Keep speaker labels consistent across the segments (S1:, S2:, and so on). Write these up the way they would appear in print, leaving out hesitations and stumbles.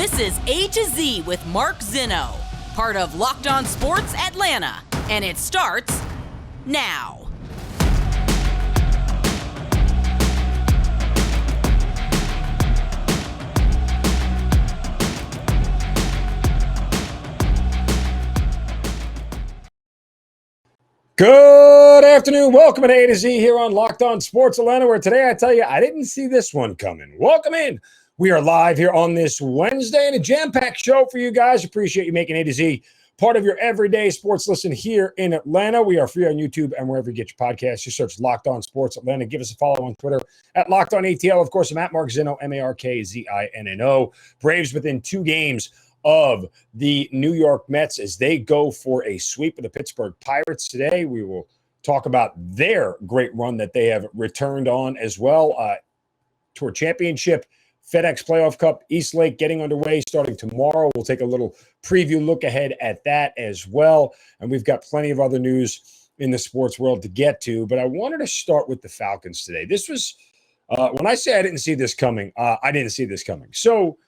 S1: This is A to Z with Mark Zinno, part of Locked On Sports Atlanta, and it starts now.
S2: Good afternoon. Welcome to A to Z here on Locked On Sports Atlanta, where today I tell you I didn't see this one coming. Welcome in. We are live here on this Wednesday and a jam-packed show for you guys. Appreciate you making A to Z part of your everyday sports listen here in Atlanta. We are free on YouTube and wherever you get your podcasts. You search Locked On Sports Atlanta. Give us a follow on Twitter at Locked On ATL. Of course, I'm at Mark Zinno, MarkZinno. Braves within 2 games of the New York Mets as they go for a sweep of the Pittsburgh Pirates today. We will talk about their great run that they have returned on as well. Tour Championship, FedEx Playoff Cup, East Lake getting underway starting tomorrow. We'll take a little preview look ahead at that as well. And we've got plenty of other news in the sports world to get to. But I wanted to start with the Falcons today. This was, when I say I didn't see this coming, I didn't see this coming. So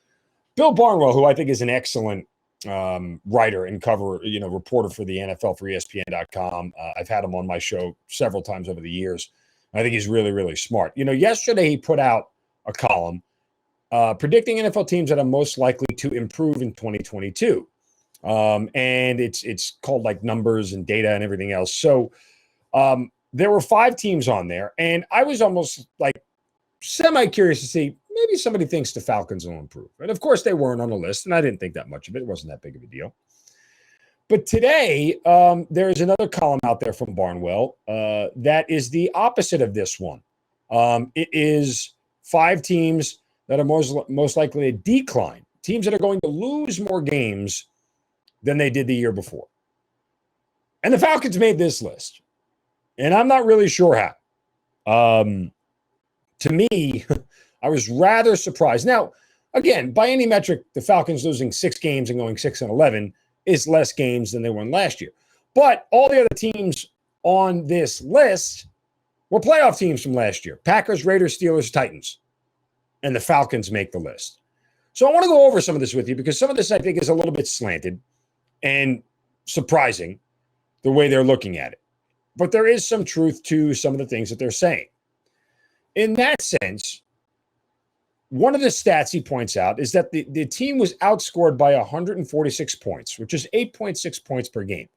S2: Bill Barnwell, who I think is an excellent writer and reporter for the NFL for ESPN.com. I've had him on my show several times over the years. I think he's really, really smart. Yesterday he put out a column predicting NFL teams that are most likely to improve in 2022. And it's called like numbers and data and everything else. So there were 5 teams on there, and I was almost like semi-curious to see maybe somebody thinks the Falcons will improve. And of course, they weren't on the list, and I didn't think that much of it. It wasn't that big of a deal. But today, there is another column out there from Barnwell that is the opposite of this one. It is 5 teams that are most likely to decline, teams that are going to lose more games than they did the year before. And the Falcons made this list, and I'm not really sure how. To me, I was rather surprised. Now, again, by any metric, the Falcons losing 6 games and going 6-11 is less games than they won last year. But all the other teams on this list were playoff teams from last year: Packers, Raiders, Steelers, Titans. And the Falcons make the list. So I want to go over some of this with you because some of this I think is a little bit slanted and surprising the way they're looking at it. But there is some truth to some of the things that they're saying. In that sense, one of the stats he points out is that the team was outscored by 146 points, which is 8.6 points per game.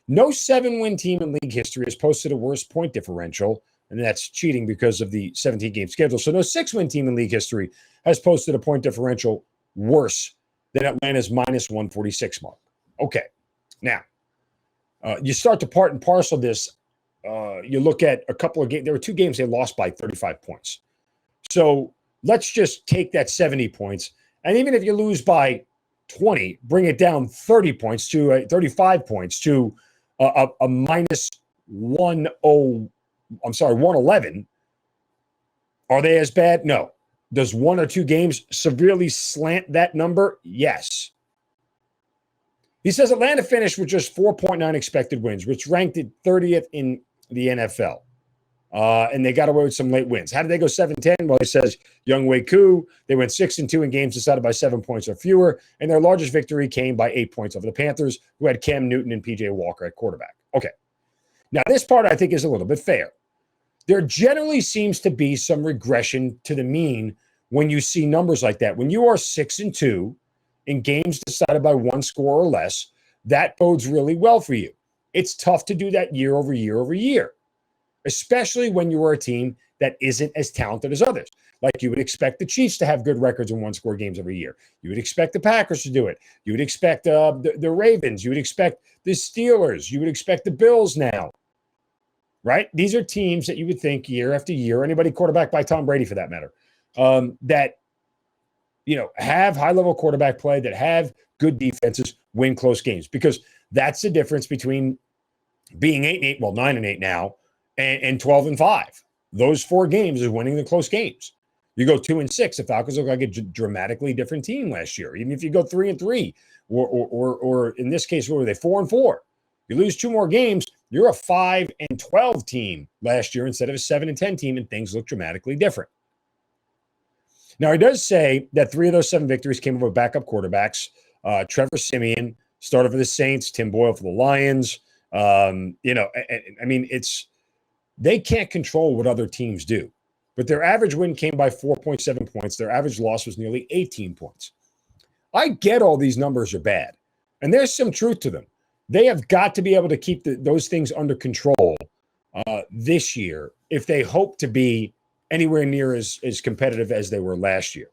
S2: No 7-win team in league history has posted a worse point differential, and that's cheating because of the 17-game schedule. So no 6-win team in league history has posted a point differential worse than Atlanta's minus 146 mark. Okay, now, you start to part and parcel this. You look at a couple of games. There were 2 games they lost by 35 points. So let's just take that 70 points. And even if you lose by 20, bring it down 30 points to 35 points to a minus 111. Are they as bad? No. Does 1 or 2 games severely slant that number? Yes. He says Atlanta finished with just 4.9 expected wins, which ranked it 30th in the NFL. And they got away with some late wins. How did they go 7-10? Well, he says Younghoe Koo. They went 6-2 in games decided by 7 points or fewer, and their largest victory came by 8 points over the Panthers, who had Cam Newton and PJ Walker at quarterback. Okay. Now, this part I think is a little bit fair. There generally seems to be some regression to the mean when you see numbers like that. When you are 6-2 in games decided by 1 score or less, that bodes really well for you. It's tough to do that year over year over year, especially when you are a team that isn't as talented as others. Like you would expect the Chiefs to have good records in 1-score games every year. You would expect the Packers to do it. You would expect the Ravens. You would expect the Steelers. You would expect the Bills now, right? These are teams that you would think year after year, anybody quarterbacked by Tom Brady for that matter, that have high-level quarterback play, that have good defenses, win close games. Because that's the difference between being 8-8, 9-8 now, and 12-5. Those 4 games is winning the close games. You go 2-6, the Falcons look like a dramatically different team last year. Even if you go 3-3, or in this case, what were they, 4-4? You lose 2 more games, you're a 5-12 team last year instead of a 7-10 team, and things look dramatically different. Now, he does say that 3 of those 7 victories came over backup quarterbacks. Trevor Siemian started for the Saints, Tim Boyle for the Lions. They can't control what other teams do. But their average win came by 4.7 points. Their average loss was nearly 18 points. I get all these numbers are bad, and there's some truth to them. They have got to be able to keep those things under control this year if they hope to be anywhere near as competitive as they were last year.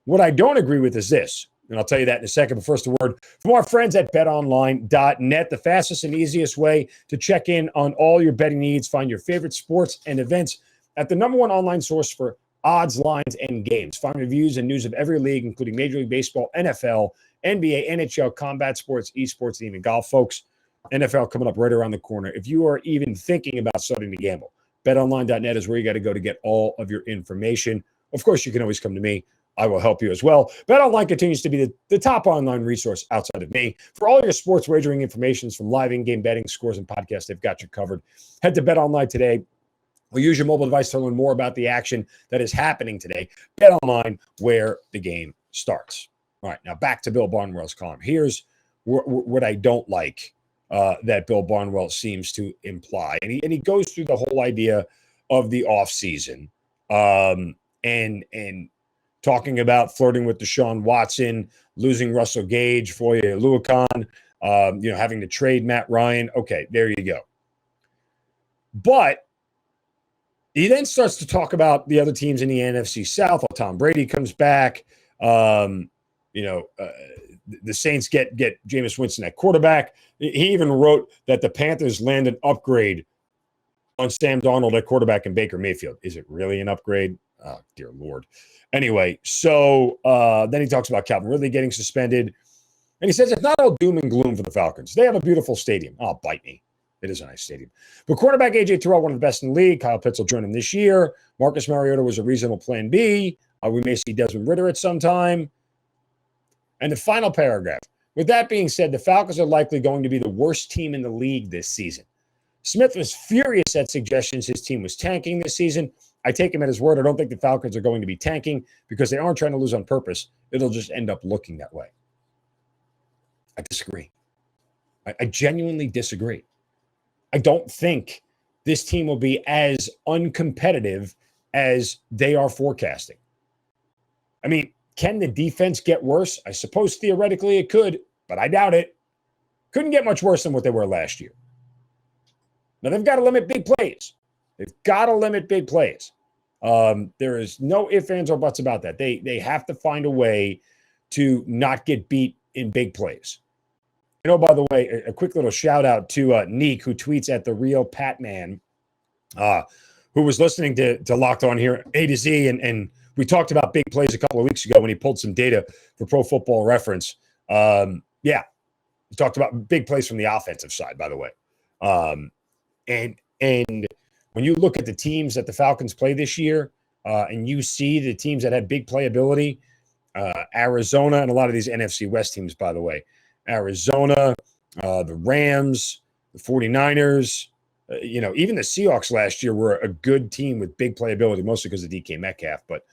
S2: What I don't agree with is this, and I'll tell you that in a second, but first a word from our friends at betonline.net, the fastest and easiest way to check in on all your betting needs. Find your favorite sports and events at the #1 online source for odds, lines, and games. Find reviews and news of every league, including Major League Baseball, NFL, NBA, NHL, combat sports, esports, and even golf. Folks, NFL coming up right around the corner. If you are even thinking about starting to gamble, betonline.net is where you got to go to get all of your information. Of course, you can always come to me. I will help you as well. BetOnline continues to be the top online resource outside of me. For all your sports wagering information from live in-game betting, scores, and podcasts, they've got you covered. Head to BetOnline today. We'll use your mobile device to learn more about the action that is happening today. BetOnline, where the game starts. All right, now back to Bill Barnwell's column. Here's what I don't like that Bill Barnwell seems to imply. And he goes through the whole idea of the offseason and talking about flirting with Deshaun Watson, losing Russell Gage, Foye Oluokun, having to trade Matt Ryan. Okay, there you go. But he then starts to talk about the other teams in the NFC South. Tom Brady comes back. The Saints get Jameis Winston at quarterback. He even wrote that the Panthers land an upgrade on Sam Darnold at quarterback and Baker Mayfield. Is it really an upgrade? Oh, dear Lord. Anyway, so then he talks about Calvin Ridley getting suspended. And he says it's not all doom and gloom for the Falcons. They have a beautiful stadium. Oh, bite me. It is a nice stadium. But quarterback A.J. Terrell, one of the best in the league. Kyle Pitts will join him this year. Marcus Mariota was a reasonable plan B. We may see Desmond Ridder at some time. And the final paragraph. With that being said, the Falcons are likely going to be the worst team in the league this season. Smith was furious at suggestions his team was tanking this season. I take him at his word. I don't think the Falcons are going to be tanking because they aren't trying to lose on purpose. It'll just end up looking that way. I disagree. I genuinely disagree. I don't think this team will be as uncompetitive as they are forecasting. I mean, can the defense get worse? I suppose theoretically it could, but I doubt it. Couldn't get much worse than what they were last year. Now, they've got to limit big plays. There is no ifs, ands, or buts about that. They have to find a way to not get beat in big plays. By the way, a quick little shout out to Neek, who tweets at the real Patman, who was listening to Locked On here, A to Z, and we talked about big plays a couple of weeks ago when he pulled some data for Pro Football Reference. We talked about big plays from the offensive side, by the way. And when you look at the teams that the Falcons play this year, and you see the teams that had big playability, Arizona, and a lot of these NFC West teams, by the way, Arizona, the Rams, the 49ers, even the Seahawks last year were a good team with big playability, mostly because of DK Metcalf. But,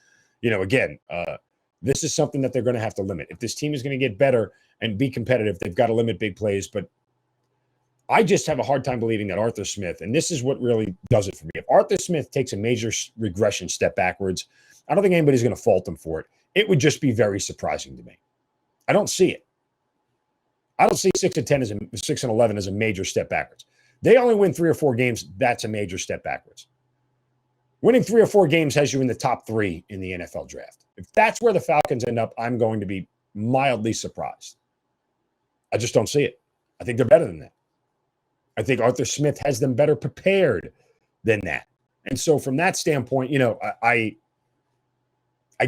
S2: this is something that they're going to have to limit. If this team is going to get better and be competitive, they've got to limit big plays. But I just have a hard time believing that Arthur Smith, and this is what really does it for me. If Arthur Smith takes a major regression step backwards, I don't think anybody's going to fault him for it. It would just be very surprising to me. I don't see it. I don't see 6-11 as a major step backwards. They only win 3 or 4 games. That's a major step backwards. Winning 3 or 4 games has you in the top 3 in the NFL draft. If that's where the Falcons end up, I'm going to be mildly surprised. I just don't see it. I think they're better than that. I think Arthur Smith has them better prepared than that. And so from that standpoint, I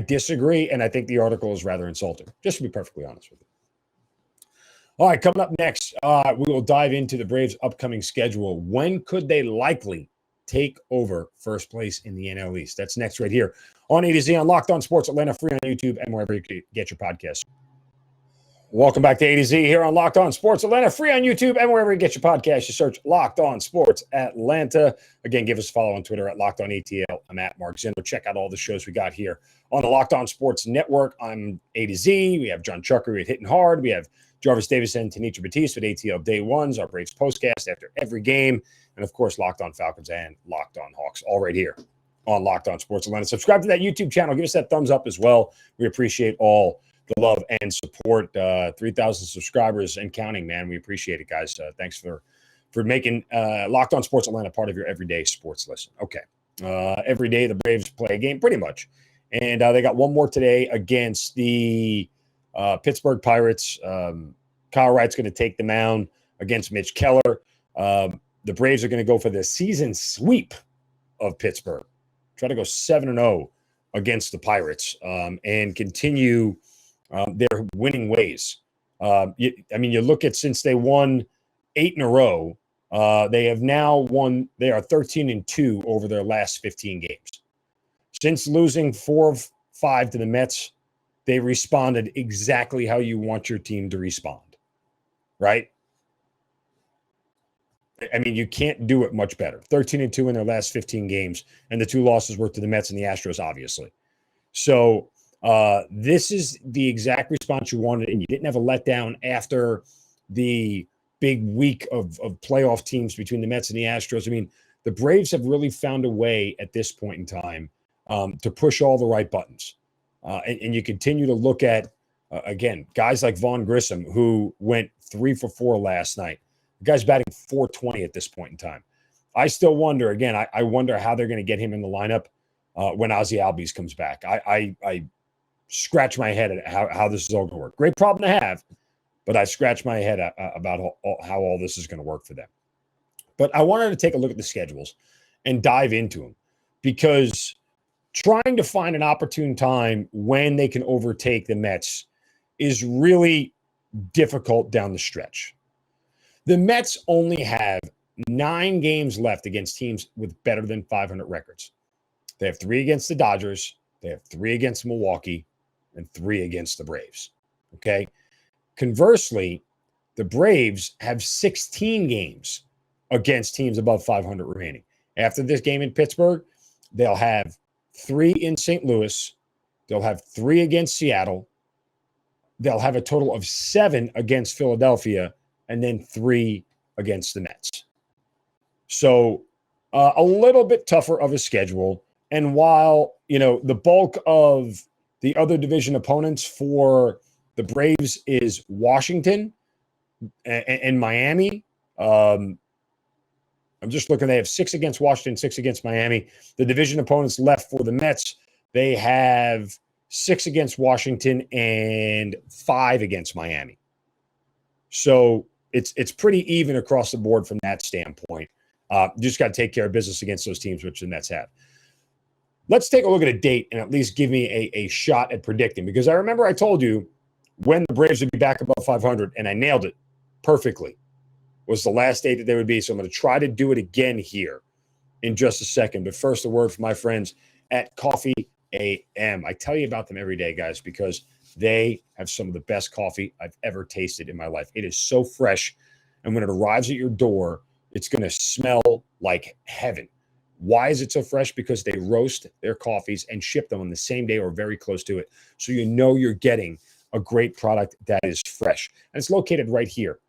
S2: disagree, and I think the article is rather insulting, just to be perfectly honest with you. All right, coming up next, we will dive into the Braves' upcoming schedule. When could they likely take over first place in the NL East? That's next right here on A to Z on Locked On Sports Atlanta, free on YouTube and wherever you get your podcasts. Welcome back to A to Z here on Locked On Sports Atlanta, free on YouTube and wherever you get your podcast. You search Locked On Sports Atlanta. Again, give us a follow on Twitter at Locked On ATL. I'm at Mark Zinno. Check out all the shows we got here on the Locked On Sports Network. I'm A to Z. We have John Chuckery at Hitting Hard. We have Jarvis Davis and Tanisha Batiste with ATL Day Ones, our Braves postcast after every game. And, of course, Locked On Falcons and Locked On Hawks, all right here on Locked On Sports Atlanta. Subscribe to that YouTube channel. Give us that thumbs up as well. We appreciate all the love and support. 3,000 subscribers and counting, man. We appreciate it, guys. Thanks for making Locked On Sports Atlanta part of your everyday sports listen. Okay. Every day the Braves play a game, pretty much. And they got one more today against the Pittsburgh Pirates. Kyle Wright's going to take the mound against Mitch Keller. The Braves are going to go for the season sweep of Pittsburgh. Try to go 7-0 against the Pirates and continue their winning ways. You look at since they won 8 in a row, they have now won. They are 13-2 over their last 15 games. Since losing 4 of 5 to the Mets, they responded exactly how you want your team to respond, right? I mean, you can't do it much better. 13-2 in their last 15 games, and the 2 losses were to the Mets and the Astros, obviously. So this is the exact response you wanted, and you didn't have a letdown after the big week of playoff teams between the Mets and the Astros. I mean, the Braves have really found a way at this point in time to push all the right buttons. And you continue to look at, again, guys like Vaughn Grissom, who went 3 for 4 last night. The guy's batting .420 at this point in time. I still wonder, again, I wonder how they're going to get him in the lineup when Ozzie Albies comes back. I scratch my head at how this is all going to work. Great problem to have, but I scratch my head about how all this is going to work for them. But I wanted to take a look at the schedules and dive into them, because trying to find an opportune time when they can overtake the Mets is really difficult down the stretch. The Mets only have 9 games left against teams with better than 500 records. They have 3 against the Dodgers. They have 3 against Milwaukee and 3 against the Braves. Okay. Conversely, the Braves have 16 games against teams above 500 remaining. After this game in Pittsburgh, they'll have 3 in St. Louis. They'll have 3 against Seattle. They'll have a total of 7 against Philadelphia, and then 3 against the Mets. So a little bit tougher of a schedule. And while, the bulk of the other division opponents for the Braves is Washington and Miami, I'm just looking, they have 6 against Washington, 6 against Miami. The division opponents left for the Mets, they have 6 against Washington and 5 against Miami. So it's pretty even across the board from that standpoint. Just got to take care of business against those teams, which the Mets have. Let's take a look at a date and at least give me a shot at predicting, because I remember I told you when the Braves would be back above 500, and I nailed it perfectly. Was the last date that they would be. So I'm going to try to do it again here in just a second. But first, a word from my friends at Coffee AM. I tell you about them every day, guys, because they have some of the best coffee I've ever tasted in my life. It is so fresh, and when it arrives at your door, it's going to smell like heaven. Why is it so fresh? Because they roast their coffees and ship them on the same day or very close to it. So you know you're getting a great product that is fresh. And it's located right here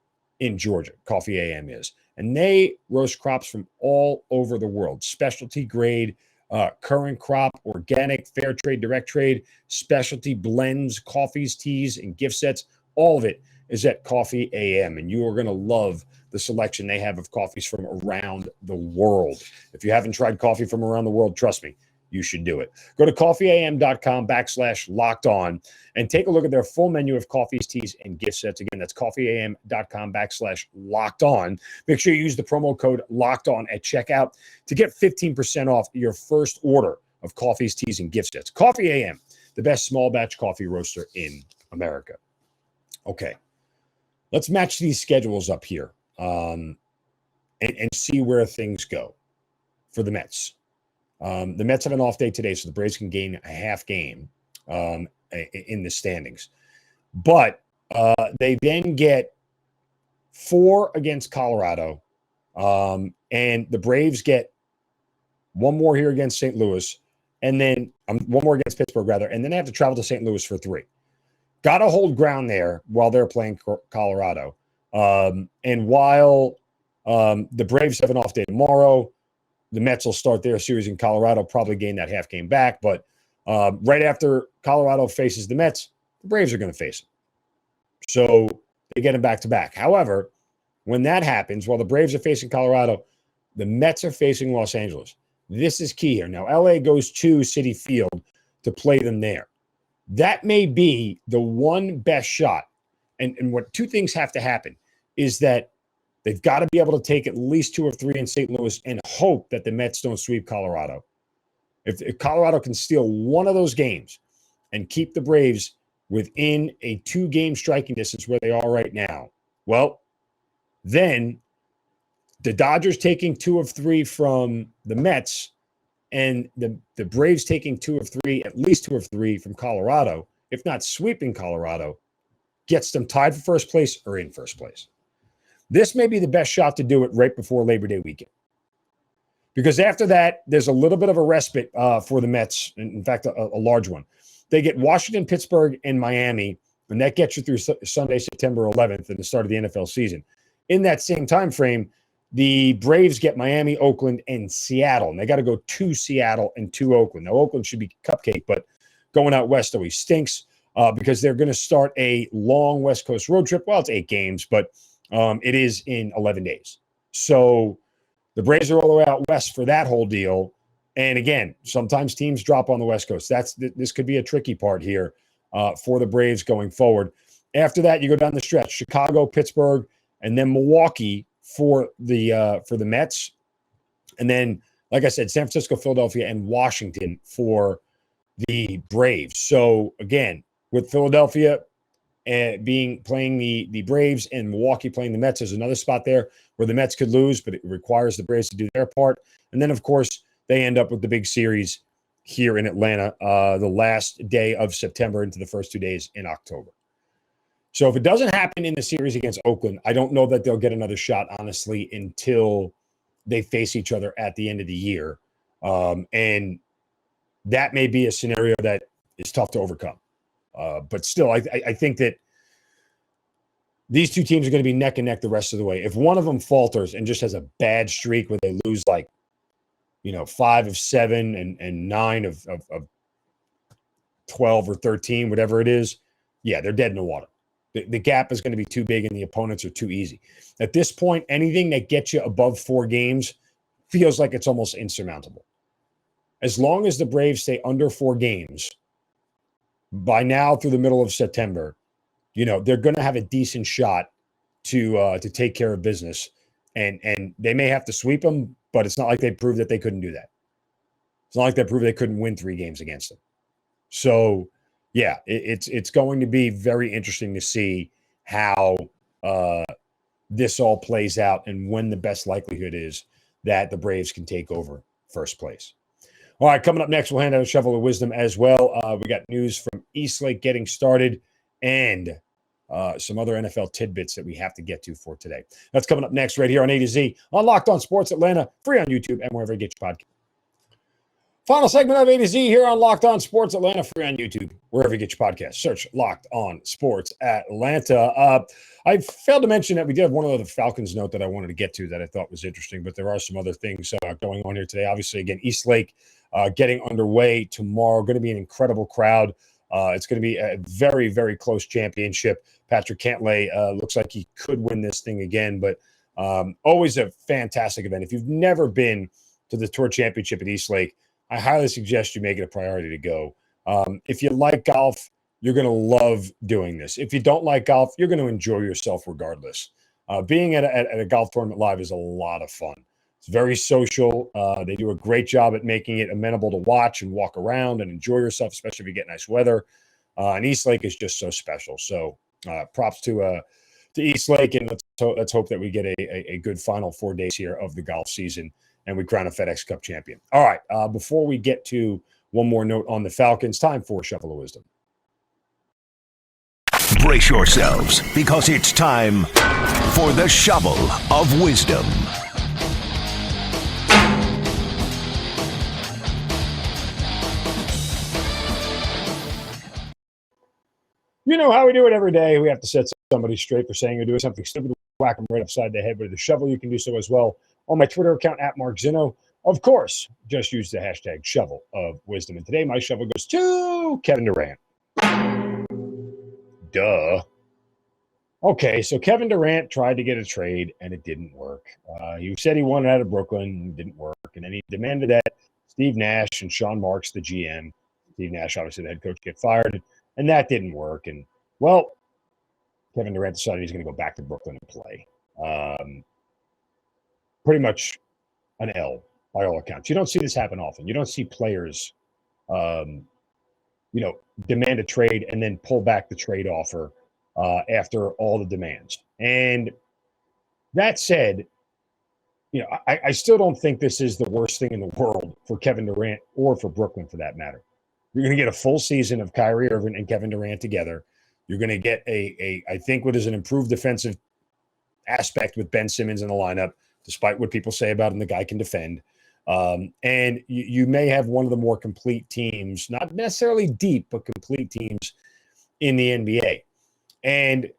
S2: in Georgia, Coffee AM is. And they roast crops from all over the world. Specialty grade, current crop, organic, fair trade, direct trade, specialty blends, coffees, teas, and gift sets. All of it is at Coffee AM. And you are going to love the selection they have of coffees from around the world. If you haven't tried coffee from around the world, trust me, you should do it. Go to coffeeam.com/locked-on and take a look at their full menu of coffees, teas, and gift sets. Again, that's coffeeam.com/locked-on. Make sure you use the promo code locked-on at checkout to get 15% off your first order of coffees, teas, and gift sets. Coffee AM, the best small batch coffee roaster in America. Okay, let's match these schedules up here. And see where things go for the Mets. The Mets have an off day today, so the Braves can gain a half game in the standings. But They then get 4 against Colorado. And the Braves get 1 more here against St. Louis. And then 1 more against Pittsburgh, rather. And then they have to travel to St. Louis for 3. Got to hold ground there while they're playing Colorado. And while the Braves have an off day tomorrow, the Mets will start their series in Colorado, probably gain that half game back. But right after Colorado faces the Mets, the Braves are going to face them. So they get them back-to-back. However, when that happens, while the Braves are facing Colorado, the Mets are facing Los Angeles. This is key here. Now, LA goes to Citi Field to play them there. That may be the one best shot. And what 2 things have to happen is that they've got to be able to take at least 2 or 3 in St. Louis and hope that the Mets don't sweep Colorado. If Colorado can steal one of those games and keep the Braves within a 2-game striking distance where they are right now, well, then the Dodgers taking 2 of 3 from the Mets and the Braves taking 2 of 3, at least 2 of 3 from Colorado, if not sweeping Colorado, gets them tied for first place or in first place. This may be the best shot to do it right before Labor Day weekend. Because after that, there's a little bit of a respite for the Mets. In fact, a large one. They get Washington, Pittsburgh, and Miami, and that gets you through Sunday, September 11th, and the start of the NFL season. In that same time frame, the Braves get Miami, Oakland, and Seattle. And they got to go to Seattle and to Oakland. Now, Oakland should be cupcake, but going out west always stinks because they're going to start a long West Coast road trip. Well, it's 8 games, but it is in 11 days. So the Braves are all the way out west for that whole deal. And again, sometimes teams drop on the West Coast. This could be a tricky part here for the Braves going forward. After that, you go down the stretch: Chicago, Pittsburgh, and then Milwaukee for the Mets. And then, like I said, San Francisco, Philadelphia, and Washington for the Braves. So again, with Philadelphia playing the Braves and Milwaukee playing the Mets, there's another spot there where the Mets could lose, but it requires the Braves to do their part. And then, of course, they end up with the big series here in Atlanta, the last day of September into the first 2 days in October. So if it doesn't happen in the series against Oakland, I don't know that they'll get another shot, honestly, until they face each other at the end of the year. And that may be a scenario that is tough to overcome. But still, I think that these 2 teams are going to be neck and neck the rest of the way. If one of them falters and just has a bad streak where they lose 5 of 7 and 9 of 12 or 13, whatever it is, yeah, they're dead in the water. The gap is going to be too big and the opponents are too easy. At this point, anything that gets you above 4 games feels like it's almost insurmountable. As long as the Braves stay under 4 games, by now through the middle of September, they're going to have a decent shot to take care of business. And they may have to sweep them, but it's not like they proved that they couldn't do that. It's not like they proved they couldn't win 3 games against them. So, yeah, it's going to be very interesting to see how this all plays out and when the best likelihood is that the Braves can take over first place. All right, coming up next, we'll hand out a shovel of wisdom as well. We got news from Eastlake getting started and some other NFL tidbits that we have to get to for today. That's coming up next right here on A to Z on Locked On Sports Atlanta, free on YouTube and wherever you get your podcast. Final segment of A to Z here on Locked On Sports Atlanta, free on YouTube, wherever you get your podcast. Search Locked On Sports Atlanta. I failed to mention that we did have one other Falcons note that I wanted to get to that I thought was interesting, but there are some other things going on here today. Obviously, again, Eastlake getting underway tomorrow. Going to be an incredible crowd. It's going to be a very, very close championship. Patrick Cantlay looks like he could win this thing again, but always a fantastic event. If you've never been to the Tour Championship at Eastlake, I highly suggest you make it a priority to go. If you like golf, you're going to love doing this. If you don't like golf, you're going to enjoy yourself regardless. Being at a golf tournament live is a lot of fun. It's very social. They do a great job at making it amenable to watch and walk around and enjoy yourself, especially if you get nice weather. And Eastlake is just so special. So props to Eastlake, and let's hope that we get a good final 4 days here of the golf season and we crown a FedEx Cup champion. All right, before we get to one more note on the Falcons, time for a Shuffle of Wisdom.
S3: Brace yourselves, because it's time for the Shovel of Wisdom.
S2: You know how we do it every day. We have to set somebody straight for saying or doing something stupid. Whack them right upside the head with the shovel. You can do so as well on my Twitter account at Mark Zinno. Of course, just use the hashtag Shovel of Wisdom. And today my shovel goes to Kevin Durant. Duh. Okay, so Kevin Durant tried to get a trade, and it didn't work. He said he wanted out of Brooklyn, it didn't work. And then he demanded that Steve Nash and Sean Marks, the GM, Steve Nash, obviously the head coach, get fired. And that didn't work. And, well, Kevin Durant decided he's going to go back to Brooklyn and play. Pretty much an L by all accounts. You don't see this happen often. You don't see players, demand a trade and then pull back the trade offer after all the demands. And that said, I still don't think this is the worst thing in the world for Kevin Durant or for Brooklyn for that matter. You're going to get a full season of Kyrie Irving and Kevin Durant together. You're going to get I think what is an improved defensive aspect with Ben Simmons in the lineup, despite what people say about him, the guy can defend. And you may have one of the more complete teams, not necessarily deep, but complete teams in the NBA. And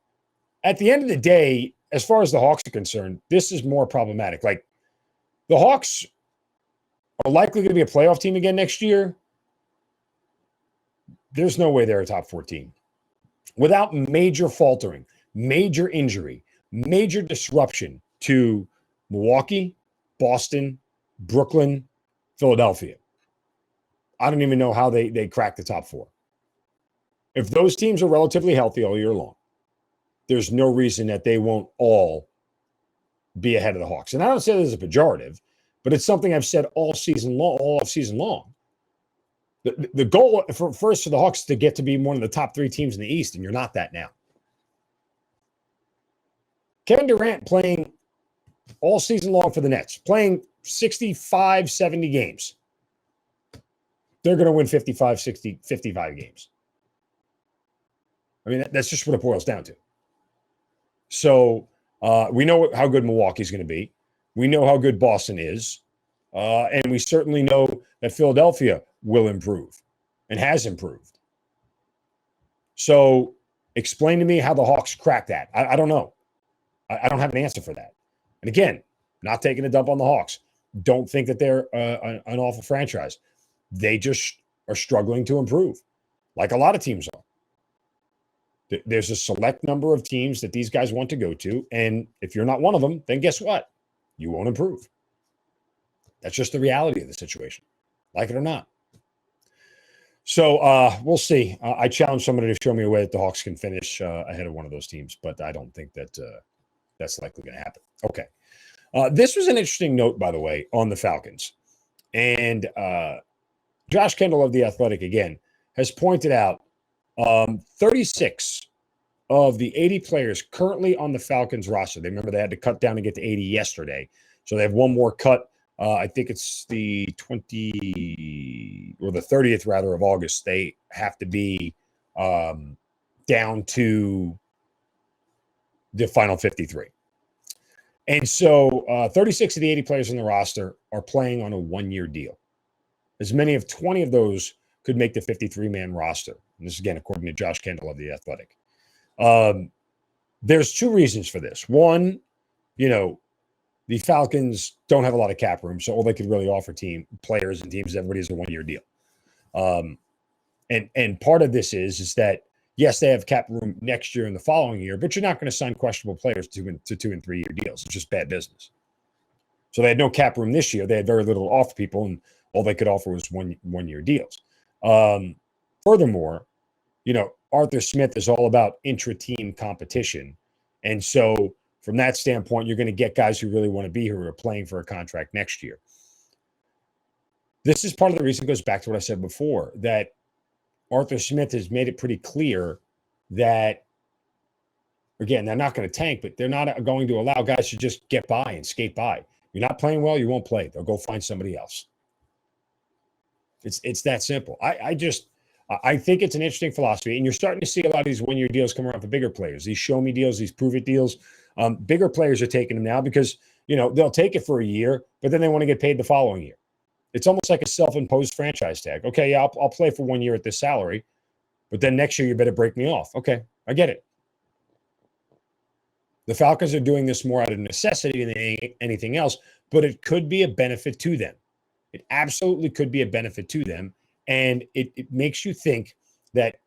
S2: at the end of the day, as far as the Hawks are concerned, this is more problematic. Like, the Hawks are likely going to be a playoff team again next year. There's no way they're a top 4 team. Without major faltering, major injury, major disruption to Milwaukee, Boston, Brooklyn, Philadelphia. I don't even know how they crack the top 4. If those teams are relatively healthy all year long, there's no reason that they won't all be ahead of the Hawks. And I don't say this as a pejorative, but it's something I've said all season long, all off season long. The goal for the Hawks is to get to be one of the top 3 teams in the East, and you're not that now. Kevin Durant playing all season long for the Nets, playing 65, 70 games. They're going to win 55, 60, 55 games. I mean, that's just what it boils down to. So we know how good Milwaukee's going to be. We know how good Boston is. And we certainly know that Philadelphia will improve and has improved. So explain to me how the Hawks crack that. I don't know. I don't have an answer for that. And again, not taking a dump on the Hawks. Don't think that they're an awful franchise. They just are struggling to improve, like a lot of teams are. There's a select number of teams that these guys want to go to, and if you're not one of them, then guess what? You won't improve. That's just the reality of the situation, like it or not. So we'll see. I challenge somebody to show me a way that the Hawks can finish ahead of one of those teams, but I don't think that that's likely going to happen. Okay. This was an interesting note, by the way, on the Falcons. And Josh Kendall of The Athletic, again, has pointed out 36 of the 80 players currently on the Falcons roster. They remember they had to cut down to get to 80 yesterday. So they have one more cut. I think it's the 20 or the 30th rather of August. They have to be down to the final 53. And so 36 of the 80 players on the roster are playing on a 1-year deal. As many of 20 of those could make the 53-man roster. And this is, again, according to Josh Kendall of The Athletic. There's 2 reasons for this. One, the Falcons don't have a lot of cap room, so all they could really offer players and teams, everybody is a 1-year deal. And part of this is that, yes, they have cap room next year and the following year, but you're not going to sign questionable players to 2- and 3-year deals. It's just bad business. So they had no cap room this year. They had very little to offer people, and all they could offer was 1-year deals. Furthermore, Arthur Smith is all about intra-team competition. And so from that standpoint, you're going to get guys who really want to be here who are playing for a contract next year. This is part of the reason, it goes back to what I said before, that Arthur Smith has made it pretty clear that, again, they're not going to tank, but they're not going to allow guys to just get by and skate by. You're not playing well, you won't play. They'll go find somebody else. It's that simple. I I think it's an interesting philosophy, and you're starting to see a lot of these one-year deals come around for bigger players. These show-me deals, these prove-it deals. Bigger players are taking them now because, they'll take it for a year, but then they want to get paid the following year. It's almost like a self-imposed franchise tag. Okay, yeah, I'll play for 1 year at this salary, but then next year you better break me off. Okay, I get it. The Falcons are doing this more out of necessity than anything else, but it could be a benefit to them. It absolutely could be a benefit to them. And it makes you think that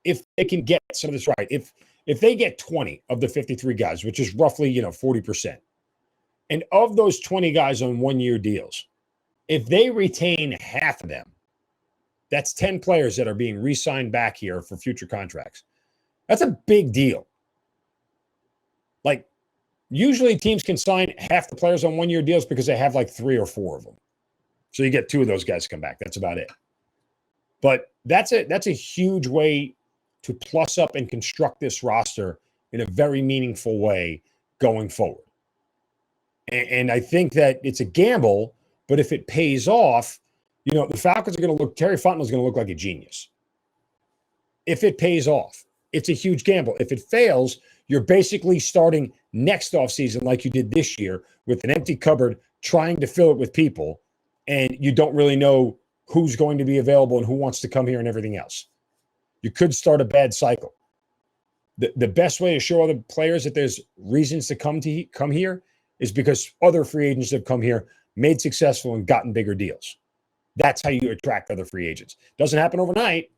S2: if they can get some of this right, if they get 20 of the 53 guys, which is roughly, 40%, and of those 20 guys on 1 year deals, if they retain half of them, that's 10 players that are being re-signed back here for future contracts. That's a big deal. Like, usually teams can sign half the players on 1 year deals because they have like 3 or 4 of them. So you get 2 of those guys to come back. That's about it. But that's a huge way to plus up and construct this roster in a very meaningful way going forward. And I think that it's a gamble, but if it pays off, the Falcons are going to look, Terry Fontenot's going to look like a genius. If it pays off, it's a huge gamble. If it fails, you're basically starting next offseason like you did this year with an empty cupboard, trying to fill it with people, and you don't really know who's going to be available and who wants to come here and everything else. You could start a bad cycle. The best way to show other players that there's reasons to come here is because other free agents have come here, made successful, and gotten bigger deals. That's how you attract other free agents. Doesn't happen overnight,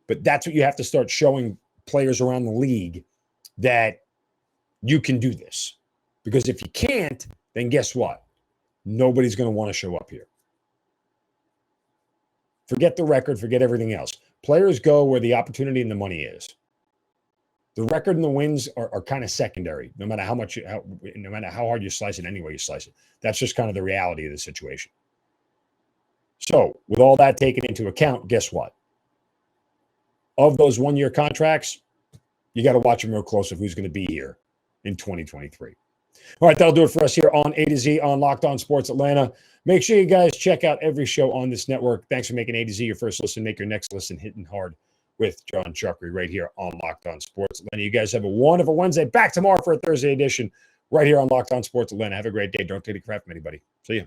S2: but that's what you have to start showing players around the league, that you can do this. Because if you can't, then guess what? Nobody's going to want to show up here. Forget the record, forget everything else. Players go where the opportunity and the money is. The record and the wins are kind of secondary, no matter how hard you slice it, any way you slice it. That's just kind of the reality of the situation. So, with all that taken into account, guess what? Of those 1 year contracts, you got to watch them real close of who's going to be here in 2023. All right, that'll do it for us here on A to Z on Locked On Sports Atlanta. Make sure you guys check out every show on this network. Thanks for making A to Z your first listen. Make your next listen hitting hard with John Chuckery right here on Locked On Sports Atlanta. You guys have a wonderful Wednesday. Back tomorrow for a Thursday edition right here on Locked On Sports Atlanta. Have a great day. Don't take a crap from anybody. See you.